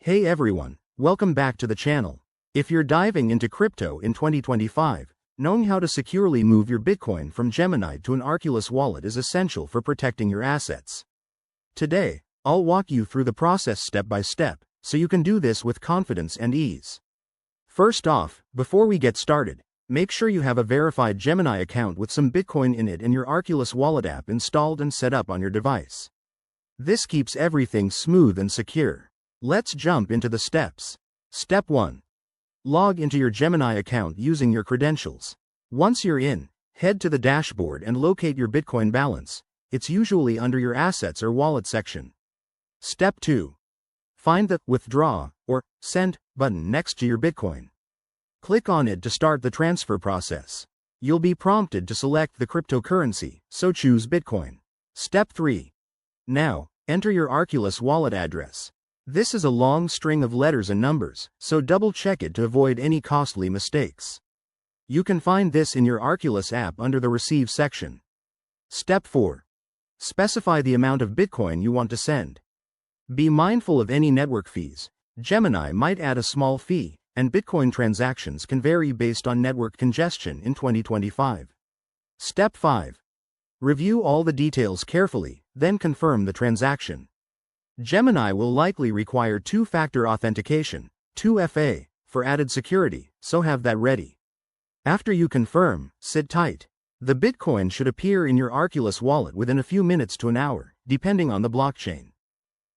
Hey everyone, welcome back to the channel. If you're diving into crypto in 2025, knowing how to securely move your Bitcoin from Gemini to an Arculus wallet is essential for protecting your assets. Today, I'll walk you through the process step by step, so you can do this with confidence and ease. First off, before we get started, make sure you have a verified Gemini account with some Bitcoin in it and your Arculus Wallet app installed and set up on your device. This keeps everything smooth and secure. Let's jump into the steps. Step 1. Log into your Gemini account using your credentials. Once you're in, head to the dashboard and locate your Bitcoin balance. It's usually under your Assets or Wallet section. Step 2. Find the Withdraw or Send button next to your Bitcoin. Click on it to start the transfer process. You'll be prompted to select the cryptocurrency, so choose Bitcoin. Step 3. Now, enter your Arculus wallet address. This is a long string of letters and numbers, so double-check it to avoid any costly mistakes. You can find this in your Arculus app under the Receive section. Step 4. Specify the amount of Bitcoin you want to send. Be mindful of any network fees. Gemini might add a small fee, and Bitcoin transactions can vary based on network congestion in 2025. Step 5. Review all the details carefully, then confirm the transaction. Gemini will likely require two-factor authentication, 2FA, for added security, so have that ready. After you confirm, sit tight. The Bitcoin should appear in your Arculus wallet within a few minutes to an hour, depending on the blockchain.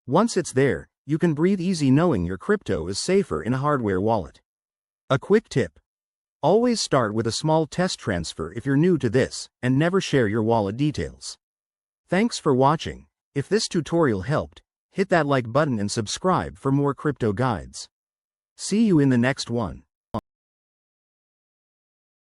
Once it's there, you can breathe easy knowing your crypto is safer in a hardware wallet. A quick tip. Always start with a small test transfer if you're new to this, and never share your wallet details. Thanks for watching. If this tutorial helped, hit that like button and subscribe for more crypto guides. See you in the next one.